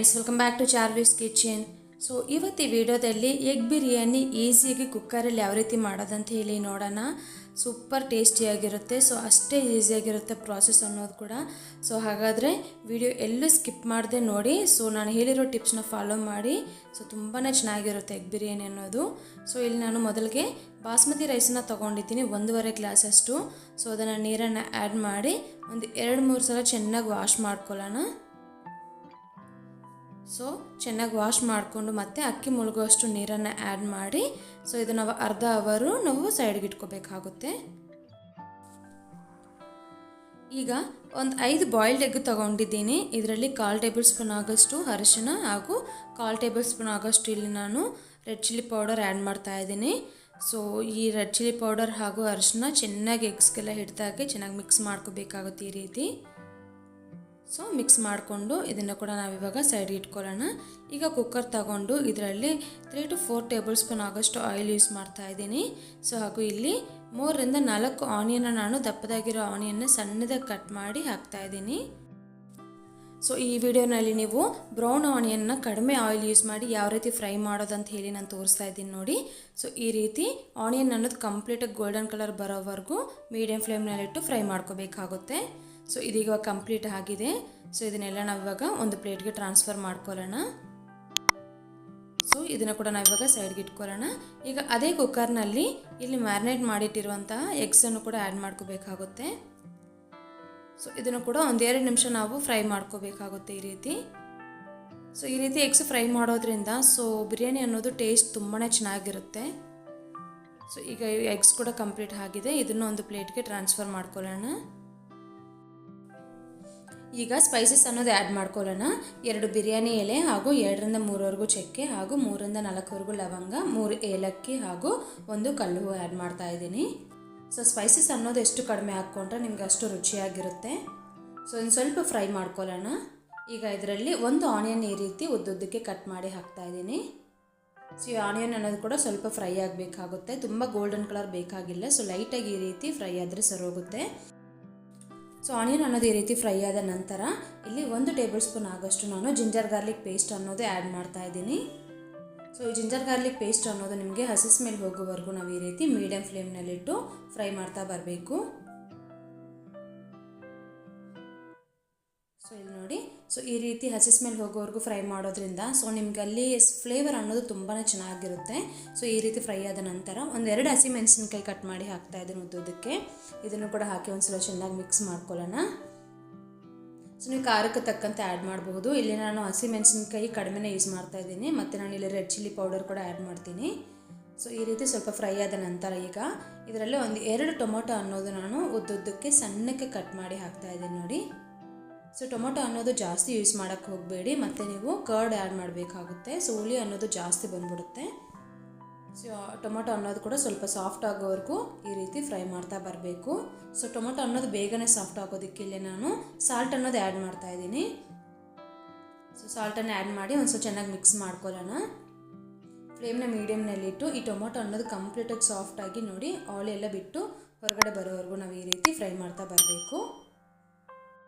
Friends, welcome back to Charvi's kitchen. So ಇವತ್ತು ಈ ವಿಡಿಯೋದಲ್ಲಿ ಎಗ್ ಬಿರಿಯಾನಿ ಈಸಿಯಾಗಿ ಕುಕ್ಕರಲ್ಲಿ ಯಾವ ರೀತಿ ಮಾಡೋದಂತ ಹೇಳಿ ನೋಡೋಣ. ಸೂಪರ್ ಟೇಸ್ಟಿಯಾಗಿರುತ್ತೆ. ಸೊ ಅಷ್ಟೇ ಈಸಿಯಾಗಿರುತ್ತೆ ಪ್ರಾಸೆಸ್ ಅನ್ನೋದು ಕೂಡ. ಸೊ ಹಾಗಾದರೆ ವಿಡಿಯೋ ಎಲ್ಲೂ ಸ್ಕಿಪ್ ಮಾಡದೆ ನೋಡಿ. ಸೊ ನಾನು ಹೇಳಿರೋ ಟಿಪ್ಸ್ನ ಫಾಲೋ ಮಾಡಿ. ಸೊ ತುಂಬಾ ಚೆನ್ನಾಗಿರುತ್ತೆ ಎಗ್ ಬಿರಿಯಾನಿ ಅನ್ನೋದು. ಸೊ ಇಲ್ಲಿ ನಾನು ಮೊದಲಿಗೆ ಬಾಸ್ಮತಿ ರೈಸನ್ನ ತೊಗೊಂಡಿದ್ದೀನಿ 1.5 ಗ್ಲಾಸಷ್ಟು. ಸೊ ಅದನ್ನು ನೀರನ್ನು ಆ್ಯಡ್ ಮಾಡಿ ಒಂದು 2-3 ಸಲ ಚೆನ್ನಾಗಿ ವಾಶ್ ಮಾಡ್ಕೊಳ್ಳೋಣ. ಸೊ ಚೆನ್ನಾಗಿ ವಾಶ್ ಮಾಡಿಕೊಂಡು ಮತ್ತೆ ಅಕ್ಕಿ ಮುಳುಗುವಷ್ಟು ನೀರನ್ನು ಆ್ಯಡ್ ಮಾಡಿ ಸೊ ಇದನ್ನು ಅರ್ಧ ಅವರು ನಾವು ಸೈಡ್ಗೆ ಇಟ್ಕೋಬೇಕಾಗುತ್ತೆ. ಈಗ ಒಂದು 5 ಬಾಯ್ಲ್ಡ್ ಎಗ್ ತೊಗೊಂಡಿದ್ದೀನಿ. ಇದರಲ್ಲಿ 1/4 ಟೇಬಲ್ ಸ್ಪೂನ್ ಆಗೋಷ್ಟು ಅರಿಶಿನ ಹಾಗೂ 1/4 ಟೇಬಲ್ ಸ್ಪೂನ್ ಆಗೋಷ್ಟು ಇಲ್ಲಿ ನಾನು ರೆಡ್ ಚಿಲ್ಲಿ ಪೌಡರ್ ಆ್ಯಡ್ ಮಾಡ್ತಾ ಇದ್ದೀನಿ. ಸೊ ಈ ರೆಡ್ ಚಿಲ್ಲಿ ಪೌಡರ್ ಹಾಗೂ ಅರಿಶಿನ ಚೆನ್ನಾಗಿ ಎಗ್ಸ್ಗೆಲ್ಲ ಹಿಡಿದಾಗೆ ಚೆನ್ನಾಗಿ ಮಿಕ್ಸ್ ಮಾಡ್ಕೋಬೇಕಾಗುತ್ತೆ ಈ ರೀತಿ. ಸೊ ಮಿಕ್ಸ್ ಮಾಡಿಕೊಂಡು ಇದನ್ನು ಕೂಡ ನಾವಿವಾಗ ಸೈಡ್ಗೆ ಇಟ್ಕೊಳ್ಳೋಣ. ಈಗ ಕುಕ್ಕರ್ ತಗೊಂಡು ಇದರಲ್ಲಿ 3 to 4 ಟೇಬಲ್ ಸ್ಪೂನ್ ಆಗೋಷ್ಟು ಆಯಿಲ್ ಯೂಸ್ ಮಾಡ್ತಾ ಇದ್ದೀನಿ. ಸೊ ಹಾಗೂ ಇಲ್ಲಿ 3ರಿಂದ 4 ಆನಿಯನ್ನ ನಾನು ದಪ್ಪದಾಗಿರೋ ಆನಿಯನ್ನ ಸಣ್ಣದಾಗಿ ಕಟ್ ಮಾಡಿ ಹಾಕ್ತಾ ಇದ್ದೀನಿ. ಸೊ ಈ ವಿಡಿಯೋನಲ್ಲಿ ನೀವು ಬ್ರೌನ್ ಆನಿಯನ್ನ ಕಡಿಮೆ ಆಯಿಲ್ ಯೂಸ್ ಮಾಡಿ ಯಾವ ರೀತಿ ಫ್ರೈ ಮಾಡೋದಂತ ಹೇಳಿ ನಾನು ತೋರಿಸ್ತಾ ಇದ್ದೀನಿ ನೋಡಿ. ಸೊ ಈ ರೀತಿ ಆನಿಯನ್ ಅನ್ನೋದು ಕಂಪ್ಲೀಟಾಗಿ ಗೋಲ್ಡನ್ ಕಲರ್ ಬರೋವರೆಗೂ ಮೀಡಿಯಂ ಫ್ಲೇಮ್ನಲ್ಲಿಟ್ಟು ಫ್ರೈ ಮಾಡ್ಕೋಬೇಕಾಗುತ್ತೆ. ಸೊ ಇದೀಗ ಕಂಪ್ಲೀಟ್ ಆಗಿದೆ. ಸೊ ಇದನ್ನೆಲ್ಲ ನಾವಿವಾಗ ಒಂದು ಪ್ಲೇಟ್ಗೆ ಟ್ರಾನ್ಸ್ಫರ್ ಮಾಡ್ಕೊಳ್ಳೋಣ. ಸೊ ಇದನ್ನು ಕೂಡ ನಾವಿವಾಗ ಸೈಡ್ಗೆ ಇಟ್ಕೊಳ್ಳೋಣ. ಈಗ ಅದೇ ಕುಕ್ಕರ್ನಲ್ಲಿ ಇಲ್ಲಿ ಮ್ಯಾರಿನೇಟ್ ಮಾಡಿಟ್ಟಿರುವಂತಹ ಎಗ್ಸನ್ನು ಕೂಡ ಆ್ಯಡ್ ಮಾಡ್ಕೋಬೇಕಾಗುತ್ತೆ. ಸೊ ಇದನ್ನು ಕೂಡ 1-2 ನಿಮಿಷ ನಾವು ಫ್ರೈ ಮಾಡ್ಕೋಬೇಕಾಗುತ್ತೆ ಈ ರೀತಿ. ಸೊ ಈ ರೀತಿ ಎಗ್ಸ್ ಫ್ರೈ ಮಾಡೋದ್ರಿಂದ ಸೊ ಬಿರಿಯಾನಿ ಅನ್ನೋದು ಟೇಸ್ಟ್ ತುಂಬಾ ಚೆನ್ನಾಗಿರುತ್ತೆ. ಸೊ ಈಗ ಎಗ್ಸ್ ಕೂಡ ಕಂಪ್ಲೀಟ್ ಆಗಿದೆ. ಇದನ್ನು ಒಂದು ಪ್ಲೇಟ್ಗೆ ಟ್ರಾನ್ಸ್ಫರ್ ಮಾಡ್ಕೊಳ್ಳೋಣ. ಈಗ ಸ್ಪೈಸಸ್ ಅನ್ನೋದು ಆ್ಯಡ್ ಮಾಡ್ಕೊಳ್ಳೋಣ. 2 ಬಿರಿಯಾನಿ ಎಲೆ ಹಾಗೂ 2ರಿಂದ 3ವರೆಗೂ ಚಕ್ಕೆ ಹಾಗೂ 3ರಿಂದ 4ವರೆಗೂ ಲವಂಗ, 3 ಏಲಕ್ಕಿ ಹಾಗೂ 1 ಕಲ್ಲು ಹೂವು ಆ್ಯಡ್ ಮಾಡ್ತಾ ಇದ್ದೀನಿ. ಸೊ ಸ್ಪೈಸಸ್ ಅನ್ನೋದು ಎಷ್ಟು ಕಡಿಮೆ ಹಾಕ್ಕೊಂಡ್ರೆ ನಿಮ್ಗೆ ಅಷ್ಟು ರುಚಿಯಾಗಿರುತ್ತೆ. ಸೊ ಒಂದು ಸ್ವಲ್ಪ ಫ್ರೈ ಮಾಡ್ಕೊಳ್ಳೋಣ. ಈಗ ಇದರಲ್ಲಿ 1 ಆನಿಯನ್ ಈ ರೀತಿ ಉದ್ದುದ್ದಕ್ಕೆ ಕಟ್ ಮಾಡಿ ಹಾಕ್ತಾ ಇದ್ದೀನಿ. ಸೊ ಈ ಆನಿಯನ್ ಅನ್ನೋದು ಕೂಡ ಸ್ವಲ್ಪ ಫ್ರೈ ಆಗಬೇಕಾಗುತ್ತೆ. ತುಂಬ ಗೋಲ್ಡನ್ ಕಲರ್ ಬೇಕಾಗಿಲ್ಲ. ಸೊ ಲೈಟಾಗಿ ಈ ರೀತಿ ಫ್ರೈ ಆದರೆ ಸರೋಗುತ್ತೆ. ಸೊ ಆನಿಯನ್ ಅನ್ನೋದು ಈ ರೀತಿ ಫ್ರೈ ಆದ ನಂತರ ಇಲ್ಲಿ 1 ಟೇಬಲ್ ಸ್ಪೂನ್ ಆಗೋಷ್ಟು ನಾನು ಜಿಂಜರ್ ಗಾರ್ಲಿಕ್ ಪೇಸ್ಟ್ ಅನ್ನೋದು ಆ್ಯಡ್ ಮಾಡ್ತಾ ಇದ್ದೀನಿ. ಸೊ ಈ ಜಿಂಜರ್ ಗಾರ್ಲಿಕ್ ಪೇಸ್ಟ್ ಅನ್ನೋದು ನಿಮಗೆ ಹಸಿ ಸ್ಮೆಲ್ ಹೋಗೋವರೆಗೂ ನಾವು ಈ ರೀತಿ ಮೀಡಿಯಂ ಫ್ಲೇಮ್ನಲ್ಲಿಟ್ಟು ಫ್ರೈ ಮಾಡ್ತಾ ಬರಬೇಕು. ಸೊ ಇಲ್ಲಿ ನೋಡಿ, ಸೊ ಈ ರೀತಿ ಹಸಿ ಸ್ಮೆಲ್ ಹೋಗೋವರೆಗೂ ಫ್ರೈ ಮಾಡೋದ್ರಿಂದ ಸೊ ನಿಮ್ಗೆ ಅಲ್ಲಿ ಫ್ಲೇವರ್ ಅನ್ನೋದು ತುಂಬಾ ಚೆನ್ನಾಗಿರುತ್ತೆ. ಸೊ ಈ ರೀತಿ ಫ್ರೈ ಆದ ನಂತರ 1-2 ಹಸಿ ಮೆಣಸಿನ್ಕಾಯಿ ಕಟ್ ಮಾಡಿ ಹಾಕ್ತಾ ಇದ್ದೀನಿ ಉದ್ದಕ್ಕೆ. ಇದನ್ನು ಕೂಡ ಹಾಕಿ ಒಂದ್ಸಲ ಚೆನ್ನಾಗಿ ಮಿಕ್ಸ್ ಮಾಡ್ಕೊಳ್ಳೋಣ. ಸೊ ನೀವು ಖಾರಕ್ಕೆ ತಕ್ಕಂತೆ ಆ್ಯಡ್ ಮಾಡಬಹುದು. ಇಲ್ಲಿ ನಾನು ಹಸಿ ಮೆಣಸಿನ್ಕಾಯಿ ಕಡಿಮೆನೇ ಯೂಸ್ ಮಾಡ್ತಾ ಇದ್ದೀನಿ. ಮತ್ತು ನಾನು ಇಲ್ಲಿ ರೆಡ್ ಚಿಲ್ಲಿ ಪೌಡರ್ ಕೂಡ ಆ್ಯಡ್ ಮಾಡ್ತೀನಿ. ಸೊ ಈ ರೀತಿ ಸ್ವಲ್ಪ ಫ್ರೈ ಆದ ನಂತರ ಈಗ ಇದರಲ್ಲಿ 1-2 ಟೊಮೊಟೊ ಅನ್ನೋದು ನಾನು ಉದ್ದುದ್ದಕ್ಕೆ ಸಣ್ಣಕ್ಕೆ ಕಟ್ ಮಾಡಿ ಹಾಕ್ತಾ ಇದ್ದೀನಿ ನೋಡಿ. ಸೊ ಟೊಮೊಟೊ ಅನ್ನೋದು ಜಾಸ್ತಿ ಯೂಸ್ ಮಾಡೋಕ್ಕೆ ಹೋಗಬೇಡಿ. ಮತ್ತು ನೀವು ಕರ್ಡ್ ಆ್ಯಡ್ ಮಾಡಬೇಕಾಗುತ್ತೆ. ಸೊ ಹುಳಿ ಅನ್ನೋದು ಜಾಸ್ತಿ ಬಂದ್ಬಿಡುತ್ತೆ. ಸೊ ಟೊಮೊಟೊ ಅನ್ನೋದು ಕೂಡ ಸ್ವಲ್ಪ ಸಾಫ್ಟ್ ಆಗೋವರೆಗೂ ಈ ರೀತಿ ಫ್ರೈ ಮಾಡ್ತಾ ಬರಬೇಕು. ಸೊ ಟೊಮೊಟೊ ಅನ್ನೋದು ಬೇಗನೆ ಸಾಫ್ಟ್ ಆಗೋದಕ್ಕೆ ಇಲ್ಲಿ ನಾನು ಸಾಲ್ಟ್ ಅನ್ನೋದು ಆ್ಯಡ್ ಮಾಡ್ತಾ ಇದ್ದೀನಿ. ಸೊ ಸಾಲ್ಟನ್ನು ಆ್ಯಡ್ ಮಾಡಿ ಒಂದು ಸ್ವಲ್ಪ ಚೆನ್ನಾಗಿ ಮಿಕ್ಸ್ ಮಾಡ್ಕೊಳ್ಳೋಣ. ಫ್ಲೇಮ್ನ ಮೀಡಿಯಮ್ನಲ್ಲಿಟ್ಟು ಈ ಟೊಮೊಟೊ ಅನ್ನೋದು ಕಂಪ್ಲೀಟಾಗಿ ಸಾಫ್ಟಾಗಿ ನೋಡಿ ಆಯಿಲ್ ಎಲ್ಲ ಬಿಟ್ಟು ಹೊರಗಡೆ ಬರೋವರೆಗೂ ನಾವು ಈ ರೀತಿ ಫ್ರೈ ಮಾಡ್ತಾ ಬರಬೇಕು.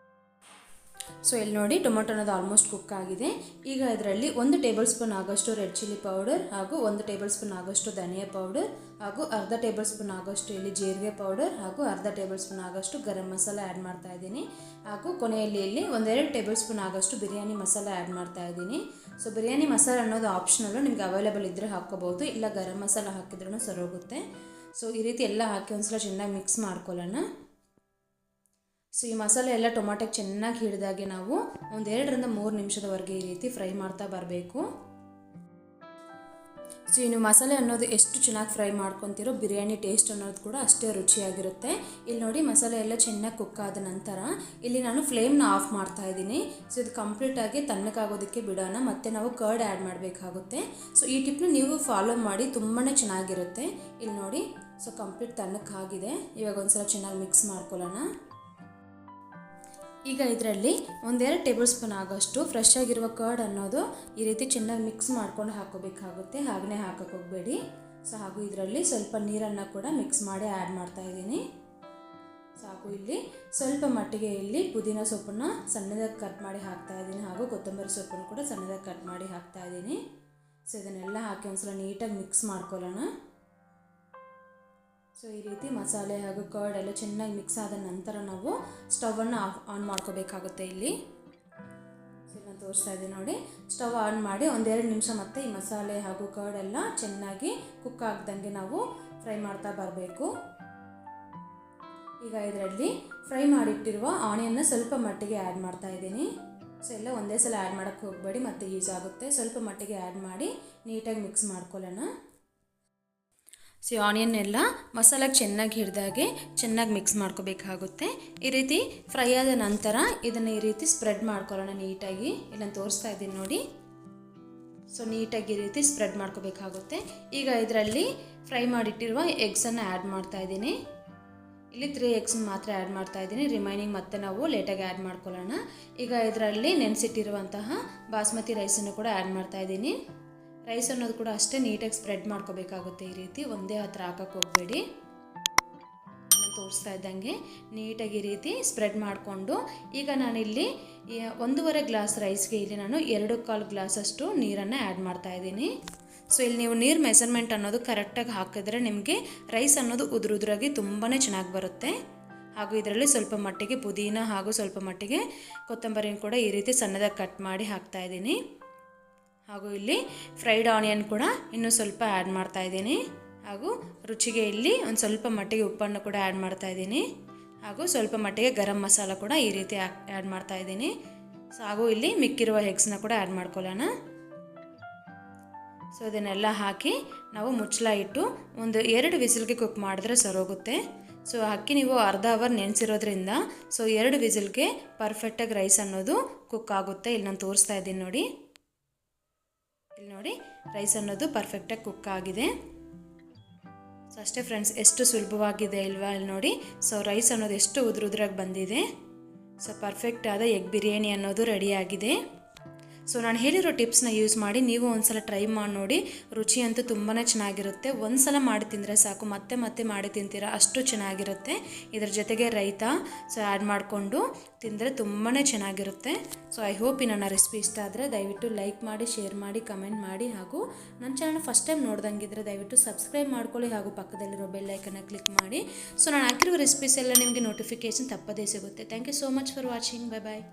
ಸೊ ಇಲ್ಲಿ ನೋಡಿ ಟೊಮೊಟೊ ಅನ್ನೋದು ಆಲ್ಮೋಸ್ಟ್ ಕುಕ್ ಆಗಿದೆ. ಈಗ ಇದರಲ್ಲಿ 1 ಟೇಬಲ್ ಸ್ಪೂನ್ ಆಗೋಷ್ಟು ರೆಡ್ ಚಿಲ್ಲಿ ಪೌಡರ್ ಹಾಗೂ 1 ಟೇಬಲ್ ಸ್ಪೂನ್ ಆಗೋಷ್ಟು ಧನಿಯಾ ಪೌಡರ್ ಹಾಗೂ ಅರ್ಧ ಟೇಬಲ್ ಸ್ಪೂನ್ ಆಗೋಷ್ಟು ಇಲ್ಲಿ ಜೀರಿಗೆ ಪೌಡರ್ ಹಾಗೂ ಅರ್ಧ ಟೇಬಲ್ ಸ್ಪೂನ್ ಆಗೋಷ್ಟು ಗರಂ ಮಸಾಲ ಆ್ಯಡ್ ಮಾಡ್ತಾ ಇದ್ದೀನಿ. ಹಾಗೂ ಕೊನೆಯಲ್ಲಿ ಇಲ್ಲಿ 1-2 ಟೇಬಲ್ ಸ್ಪೂನ್ ಆಗೋಷ್ಟು ಬಿರಿಯಾನಿ ಮಸಾಲ ಆ್ಯಡ್ ಮಾಡ್ತಾ ಇದ್ದೀನಿ. ಸೊ ಬಿರಿಯಾನಿ ಮಸಾಲ ಅನ್ನೋದು ಆಪ್ಷನಲ್ಲು, ನಿಮ್ಗೆ ಅವೈಲೇಬಲ್ ಇದ್ದರೆ ಹಾಕ್ಕೋಬೋದು, ಇಲ್ಲ ಗರಂ ಮಸಾಲ ಹಾಕಿದ್ರೂ ಸರೋಗುತ್ತೆ. ಸೊ ಈ ರೀತಿ ಎಲ್ಲ ಹಾಕಿ ಒಂದ್ಸಲ ಚೆನ್ನಾಗಿ ಮಿಕ್ಸ್ ಮಾಡ್ಕೊಳ್ಳೋಣ. ಸೊ ಈ ಮಸಾಲೆ ಎಲ್ಲ ಟೊಮಾಟೋಗೆ ಚೆನ್ನಾಗಿ ಹಿಡಿದಾಗೆ ನಾವು 1-2ರಿಂದ 3 ನಿಮಿಷದವರೆಗೆ ಈ ರೀತಿ ಫ್ರೈ ಮಾಡ್ತಾ ಬರಬೇಕು. ಸೊ ಇನ್ನು ಮಸಾಲೆ ಅನ್ನೋದು ಎಷ್ಟು ಚೆನ್ನಾಗಿ ಫ್ರೈ ಮಾಡ್ಕೊತಿರೋ ಬಿರಿಯಾನಿ ಟೇಸ್ಟ್ ಅನ್ನೋದು ಕೂಡ ಅಷ್ಟೇ ರುಚಿಯಾಗಿರುತ್ತೆ. ಇಲ್ಲಿ ನೋಡಿ ಮಸಾಲೆ ಎಲ್ಲ ಚೆನ್ನಾಗಿ ಕುಕ್ ಆದ ನಂತರ ಇಲ್ಲಿ ನಾನು ಫ್ಲೇಮ್ನ ಆಫ್ ಮಾಡ್ತಾ ಇದ್ದೀನಿ. ಸೊ ಇದು ಕಂಪ್ಲೀಟಾಗಿ ತಣ್ಣಗಾಗೋದಕ್ಕೆ ಬಿಡೋಣ. ಮತ್ತು ನಾವು ಕರ್ಡ್ ಆ್ಯಡ್ ಮಾಡಬೇಕಾಗುತ್ತೆ. ಸೊ ಈ ಟಿಪ್ನ ನೀವು ಫಾಲೋ ಮಾಡಿ ತುಂಬಾ ಚೆನ್ನಾಗಿರುತ್ತೆ. ಇಲ್ಲಿ ನೋಡಿ, ಸೊ ಕಂಪ್ಲೀಟ್ ತಣ್ಣಕ್ಕಾಗಿದೆ. ಇವಾಗ ಒಂದ್ಸಲ ಚೆನ್ನಾಗಿ ಮಿಕ್ಸ್ ಮಾಡ್ಕೊಳ್ಳೋಣ. ಈಗ ಇದರಲ್ಲಿ 1-2 ಟೇಬಲ್ ಸ್ಪೂನ್ ಆಗೋಷ್ಟು ಫ್ರೆಶ್ ಆಗಿರುವ ಕರ್ಡ್ ಅನ್ನೋದು ಈ ರೀತಿ ಚೆನ್ನಾಗಿ ಮಿಕ್ಸ್ ಮಾಡ್ಕೊಂಡು ಹಾಕೋಬೇಕಾಗುತ್ತೆ. ಹಾಗೇ ಹಾಕೋಕ್ಕೆ ಹೋಗಬೇಡಿ. ಸೊ ಹಾಗೂ ಇದರಲ್ಲಿ ಸ್ವಲ್ಪ ನೀರನ್ನು ಕೂಡ ಮಿಕ್ಸ್ ಮಾಡಿ ಆ್ಯಡ್ ಮಾಡ್ತಾ ಇದ್ದೀನಿ. ಸೊ ಸಾಕು. ಇಲ್ಲಿ ಸ್ವಲ್ಪ ಮಟ್ಟಿಗೆ ಇಲ್ಲಿ ಪುದೀನ ಸೊಪ್ಪನ್ನು ಸಣ್ಣದಾಗಿ ಕಟ್ ಮಾಡಿ ಹಾಕ್ತಾ ಇದ್ದೀನಿ, ಹಾಗೂ ಕೊತ್ತಂಬರಿ ಸೊಪ್ಪನ್ನು ಕೂಡ ಸಣ್ಣದಾಗಿ ಕಟ್ ಮಾಡಿ ಹಾಕ್ತಾ ಇದ್ದೀನಿ. ಸೊ ಇದನ್ನೆಲ್ಲ ಹಾಕಿ ಒಂದ್ಸಲ ನೀಟಾಗಿ ಮಿಕ್ಸ್ ಮಾಡ್ಕೊಳ್ಳೋಣ. ಸೊ ಈ ರೀತಿ ಮಸಾಲೆ ಹಾಗೂ ಕರ್ಡ್ ಎಲ್ಲ ಚೆನ್ನಾಗಿ ಮಿಕ್ಸ್ ಆದ ನಂತರ ನಾವು ಸ್ಟವನ್ನು ಆನ್ ಮಾಡ್ಕೋಬೇಕಾಗುತ್ತೆ. ಇಲ್ಲಿ ಸೊ ನಾನು ತೋರಿಸ್ತಾ ಇದ್ದೀನಿ ನೋಡಿ. ಸ್ಟವ್ ಆನ್ ಮಾಡಿ 1-2 ನಿಮಿಷ ಮತ್ತೆ ಈ ಮಸಾಲೆ ಹಾಗೂ ಕರ್ಡ್ ಎಲ್ಲ ಚೆನ್ನಾಗಿ ಕುಕ್ ಆಗ್ದಂಗೆ ನಾವು ಫ್ರೈ ಮಾಡ್ತಾ ಬರಬೇಕು. ಈಗ ಇದರಲ್ಲಿ ಫ್ರೈ ಮಾಡಿಟ್ಟಿರುವ ಆನಿಯನ್ನ ಸ್ವಲ್ಪ ಮಟ್ಟಿಗೆ ಆ್ಯಡ್ ಮಾಡ್ತಾ ಇದ್ದೀನಿ. ಸೊ ಎಲ್ಲ ಒಂದೇ ಸಲ ಆ್ಯಡ್ ಮಾಡೋಕ್ಕೆ ಹೋಗಬೇಡಿ, ಮತ್ತೆ ಯೂಸ್ ಆಗುತ್ತೆ. ಸ್ವಲ್ಪ ಮಟ್ಟಿಗೆ ಆ್ಯಡ್ ಮಾಡಿ ನೀಟಾಗಿ ಮಿಕ್ಸ್ ಮಾಡ್ಕೊಳ್ಳೋಣ. ಸೊ ಆನಿಯನ್ ಎಲ್ಲ ಮಸಾಲೆಗೆ ಚೆನ್ನಾಗಿ ಹಿಡಿದಾಗೆ ಚೆನ್ನಾಗಿ ಮಿಕ್ಸ್ ಮಾಡ್ಕೋಬೇಕಾಗುತ್ತೆ. ಈ ರೀತಿ ಫ್ರೈ ಆದ ನಂತರ ಇದನ್ನು ಈ ರೀತಿ ಸ್ಪ್ರೆಡ್ ಮಾಡ್ಕೊಳ್ಳೋಣ ನೀಟಾಗಿ. ಇಲ್ಲನ್ನು ತೋರಿಸ್ತಾ ಇದ್ದೀನಿ ನೋಡಿ. ಸೊ ನೀಟಾಗಿ ಈ ರೀತಿ ಸ್ಪ್ರೆಡ್ ಮಾಡ್ಕೋಬೇಕಾಗುತ್ತೆ. ಈಗ ಇದರಲ್ಲಿ ಫ್ರೈ ಮಾಡಿಟ್ಟಿರುವ ಎಗ್ಸನ್ನು ಆ್ಯಡ್ ಮಾಡ್ತಾ ಇದ್ದೀನಿ. ಇಲ್ಲಿ 3 ಎಗ್ಸ್ ಮಾತ್ರ ಆ್ಯಡ್ ಮಾಡ್ತಾ ಇದ್ದೀನಿ, ರಿಮೈನಿಂಗ್ ಮತ್ತೆ ನಾವು ಲೇಟಾಗಿ ಆ್ಯಡ್ ಮಾಡ್ಕೊಳ್ಳೋಣ. ಈಗ ಇದರಲ್ಲಿ ನೆನೆಸಿಟ್ಟಿರುವಂತಹ ಬಾಸ್ಮತಿ ರೈಸನ್ನು ಕೂಡ ಆ್ಯಡ್ ಮಾಡ್ತಾ ಇದ್ದೀನಿ. ರೈಸ್ ಅನ್ನೋದು ಕೂಡ ಅಷ್ಟೇ ನೀಟಾಗಿ ಸ್ಪ್ರೆಡ್ ಮಾಡ್ಕೋಬೇಕಾಗುತ್ತೆ. ಈ ರೀತಿ ಒಂದೇ ಹತ್ರ ಹಾಕಕ್ಕೆ ಹೋಗಬೇಡಿ. ತೋರಿಸ್ತಾ ಇದ್ದಂಗೆ ನೀಟಾಗಿ ಈ ರೀತಿ ಸ್ಪ್ರೆಡ್ ಮಾಡಿಕೊಂಡು ಈಗ ನಾನಿಲ್ಲಿ 1.5 ಗ್ಲಾಸ್ ರೈಸ್ಗೆ ಇಲ್ಲಿ ನಾನು 2.25 ಗ್ಲಾಸಷ್ಟು ನೀರನ್ನು ಆ್ಯಡ್ ಮಾಡ್ತಾ ಇದ್ದೀನಿ. ಸೊ ಇಲ್ಲಿ ನೀವು ನೀರು ಮೆಸರ್ಮೆಂಟ್ ಅನ್ನೋದು ಕರೆಕ್ಟಾಗಿ ಹಾಕಿದ್ರೆ ನಿಮಗೆ ರೈಸ್ ಅನ್ನೋದು ಉದುರಾಗಿ ತುಂಬಾ ಚೆನ್ನಾಗಿ ಬರುತ್ತೆ. ಹಾಗೂ ಇದರಲ್ಲಿ ಸ್ವಲ್ಪ ಮಟ್ಟಿಗೆ ಪುದೀನ ಹಾಗೂ ಸ್ವಲ್ಪ ಮಟ್ಟಿಗೆ ಕೊತ್ತಂಬರಿನ ಕೂಡ ಈ ರೀತಿ ಸಣ್ಣದಾಗಿ ಕಟ್ ಮಾಡಿ ಹಾಕ್ತಾ ಇದ್ದೀನಿ. ಹಾಗೂ ಇಲ್ಲಿ ಫ್ರೈಡ್ ಆನಿಯನ್ ಕೂಡ ಇನ್ನೂ ಸ್ವಲ್ಪ ಆ್ಯಡ್ ಮಾಡ್ತಾ ಇದ್ದೀನಿ. ಹಾಗೂ ರುಚಿಗೆ ಇಲ್ಲಿ ಒಂದು ಸ್ವಲ್ಪ ಮಟ್ಟಿಗೆ ಉಪ್ಪನ್ನು ಕೂಡ ಆ್ಯಡ್ ಮಾಡ್ತಾ ಇದ್ದೀನಿ. ಹಾಗೂ ಸ್ವಲ್ಪ ಮಟ್ಟಿಗೆ ಗರಂ ಮಸಾಲ ಕೂಡ ಈ ರೀತಿ ಆ್ಯಡ್ ಮಾಡ್ತಾ ಇದ್ದೀನಿ. ಸೊ ಹಾಗೂ ಇಲ್ಲಿ ಮಿಕ್ಕಿರುವ ಎಗ್ಸ್ನ ಕೂಡ ಆ್ಯಡ್ ಮಾಡ್ಕೊಳ್ಳೋಣ. ಸೊ ಇದನ್ನೆಲ್ಲ ಹಾಕಿ ನಾವು ಮುಚ್ಚಳ ಇಟ್ಟು 1-2 ವಿಸಿಲ್ಗೆ ಕುಕ್ ಮಾಡಿದ್ರೆ ಸರೋಗುತ್ತೆ. ಸೊ ಅಕ್ಕಿ ನೀವು ಅರ್ಧ ಅವರ್ ನೆನೆಸಿರೋದ್ರಿಂದ ಸೊ 2 ವಿಸಿಲ್ಗೆ ಪರ್ಫೆಕ್ಟಾಗಿ ರೈಸ್ ಅನ್ನೋದು ಕುಕ್ ಆಗುತ್ತೆ. ಇಲ್ಲಿ ನಾನು ತೋರಿಸ್ತಾ ಇದ್ದೀನಿ ನೋಡಿ. ಇಲ್ಲಿ ನೋಡಿ ರೈಸ್ ಅನ್ನೋದು ಪರ್ಫೆಕ್ಟಾಗಿ ಕುಕ್ ಆಗಿದೆ. ಸೊ ಅಷ್ಟೇ ಫ್ರೆಂಡ್ಸ್, ಎಷ್ಟು ಸುಲಭವಾಗಿದೆ ಅಲ್ವಾ? ಇಲ್ಲಿ ನೋಡಿ. ಸೊ ರೈಸ್ ಅನ್ನೋದು ಎಷ್ಟು ಉದುರಾಗಿ ಬಂದಿದೆ. ಸೊ ಪರ್ಫೆಕ್ಟ್ ಆದ ಎಗ್ ಬಿರಿಯಾನಿ ಅನ್ನೋದು ರೆಡಿಯಾಗಿದೆ. ಸೊ ನಾನು ಹೇಳಿರೋ ಟಿಪ್ಸ್ನ ಯೂಸ್ ಮಾಡಿ ನೀವು ಒಂದ್ಸಲ ಟ್ರೈ ಮಾಡಿ ನೋಡಿ. ರುಚಿ ಅಂತೂ ತುಂಬಾ ಚೆನ್ನಾಗಿರುತ್ತೆ. ಒಂದು ಸಲ ಮಾಡಿ ತಿಂದರೆ ಸಾಕು, ಮತ್ತೆ ಮತ್ತೆ ಮಾಡಿ ತಿಂತೀರಾ, ಅಷ್ಟು ಚೆನ್ನಾಗಿರುತ್ತೆ. ಇದರ ಜೊತೆಗೆ ರೈತ ಸೊ ಆ್ಯಡ್ ಮಾಡಿಕೊಂಡು ತಿಂದರೆ ತುಂಬಾ ಚೆನ್ನಾಗಿರುತ್ತೆ. ಸೊ ಐ ಹೋಪ್ ಈ ನನ್ನ ರೆಸಿಪಿ ಇಷ್ಟ ಆದರೆ ದಯವಿಟ್ಟು ಲೈಕ್ ಮಾಡಿ, ಶೇರ್ ಮಾಡಿ, ಕಮೆಂಟ್ ಮಾಡಿ. ಹಾಗೂ ನನ್ನ ಚಾನಲ್ ಫಸ್ಟ್ ಟೈಮ್ ನೋಡ್ದಂಗಿದ್ರೆ ದಯವಿಟ್ಟು ಸಬ್ಸ್ಕ್ರೈಬ್ ಮಾಡ್ಕೊಳ್ಳಿ. ಹಾಗೂ ಪಕ್ಕದಲ್ಲಿರೋ ಬೆಲ್ ಐಕನ್ನ ಕ್ಲಿಕ್ ಮಾಡಿ. ಸೊ ನಾನು ಹಾಕಿರೋ ರೆಸಿಪೀಸ್ ಎಲ್ಲ ನಿಮಗೆ ನೋಟಿಫಿಕೇಷನ್ ತಪ್ಪದೇ ಸಿಗುತ್ತೆ. Thank you so much for watching. Bye bye.